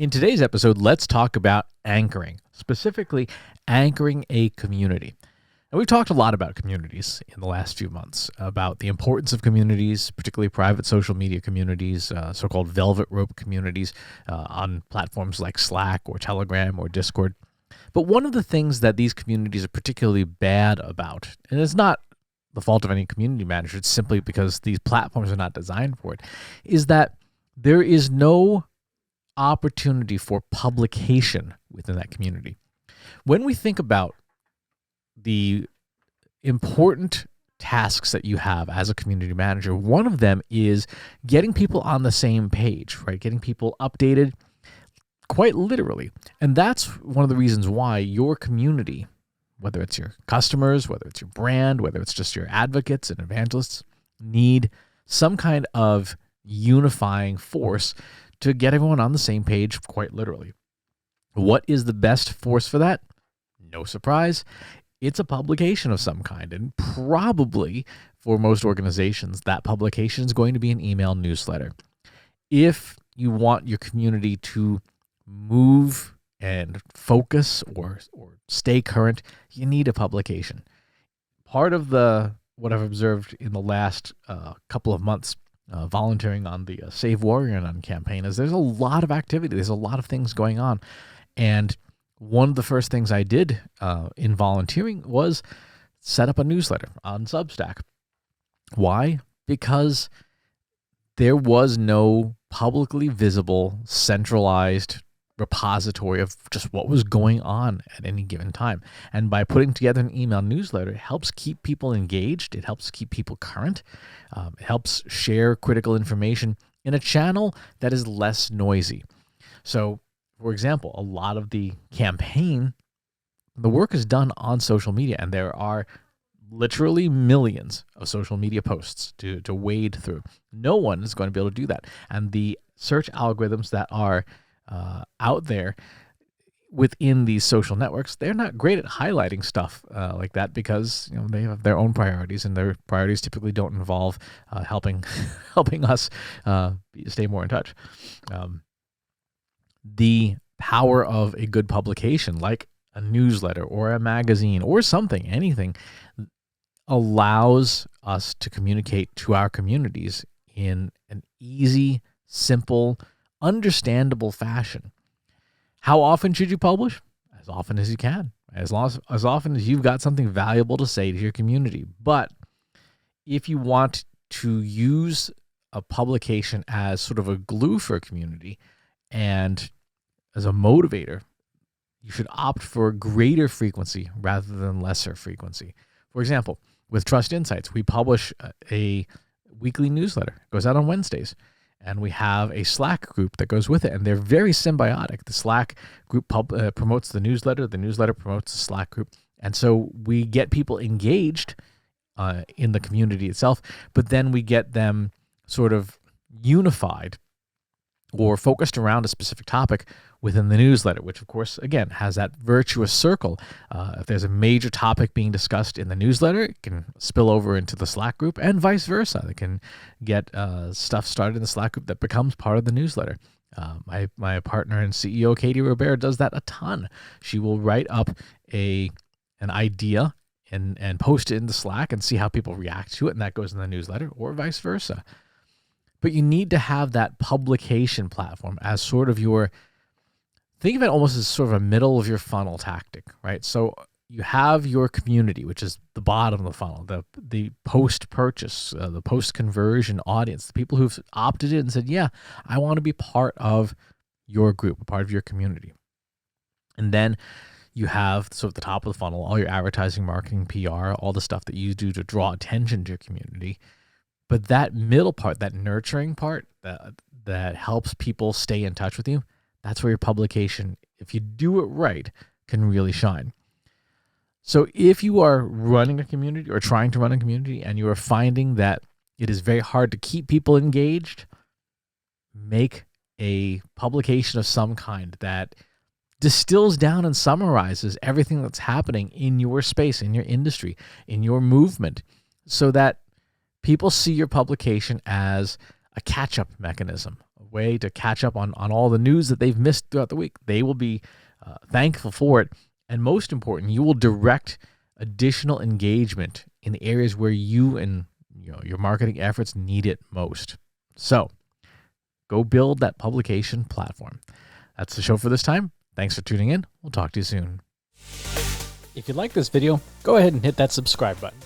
In today's episode, let's talk about anchoring, specifically anchoring a community. And we've talked a lot about communities in the last few months, about the importance of communities, particularly private social media communities, so-called velvet rope communities on platforms like Slack or Telegram or Discord. But one of the things that these communities are particularly bad about, and it's not the fault of any community manager, it's simply because these platforms are not designed for it, is that there is no opportunity for publication within that community. When we think about the important tasks that you have as a community manager, one of them is getting people on the same page, right? Getting people updated, quite literally. And that's one of the reasons why your community, whether it's your customers, whether it's your brand, whether it's just your advocates and evangelists, need some kind of unifying force to get everyone on the same page, quite literally. What is the best force for that? No surprise. It's a publication of some kind. And probably for most organizations, that publication is going to be an email newsletter. If you want your community to move and focus or stay current, you need a publication. Part of what I've observed in the last couple of months volunteering on the Save Warrior Nun campaign is there's a lot of activity. There's a lot of things going on. And one of the first things I did in volunteering was set up a newsletter on Substack. Why? Because there was no publicly visible, centralized repository of just what was going on at any given time. And by putting together an email newsletter, it helps keep people engaged. It helps keep people current. It helps share critical information in a channel that is less noisy. So, for example, a lot of the campaign, the work is done on social media, and there are literally millions of social media posts to wade through. No one is going to be able to do that. And the search algorithms that are out there within these social networks, they're not great at highlighting stuff like that because they have their own priorities, and their priorities typically don't involve helping us stay more in touch. The power of a good publication like a newsletter or a magazine or anything allows us to communicate to our communities in an easy, simple, understandable fashion. How often should you publish? As often as you can, as often as you've got something valuable to say to your community. But if you want to use a publication as sort of a glue for a community and as a motivator, you should opt for greater frequency rather than lesser frequency. For example, with Trust Insights, we publish a weekly newsletter. It goes out on Wednesdays. And we have a Slack group that goes with it, and they're very symbiotic. The Slack group promotes the newsletter promotes the Slack group. And so we get people engaged in the community itself, but then we get them sort of unified or focused around a specific topic within the newsletter, which of course, again, has that virtuous circle. If there's a major topic being discussed in the newsletter, it can spill over into the Slack group and vice versa. They can get stuff started in the Slack group that becomes part of the newsletter. My partner and CEO, Katie Robert, does that a ton. She will write up an idea and post it in the Slack and see how people react to it, and that goes in the newsletter, or vice versa. But you need to have that publication platform as sort of think of it almost as sort of a middle of your funnel tactic, right? So you have your community, which is the bottom of the funnel, the post-purchase, the post-conversion audience, the people who've opted in and said, yeah, I want to be part of your group, a part of your community. And then you have sort of the top of the funnel, all your advertising, marketing, PR, all the stuff that you do to draw attention to your community. But that middle part, that nurturing part that helps people stay in touch with you, that's where your publication, if you do it right, can really shine. So if you are running a community or trying to run a community and you are finding that it is very hard to keep people engaged, make a publication of some kind that distills down and summarizes everything that's happening in your space, in your industry, in your movement, so that people see your publication as a catch-up mechanism a way to catch up on all the news that they've missed throughout the week. They will be thankful for it. And most important, you will direct additional engagement in the areas where you and your marketing efforts need it most. So go build that publication platform. That's the show for this time. Thanks for tuning in. We'll talk to you soon. If you like this video, go ahead and hit that subscribe button.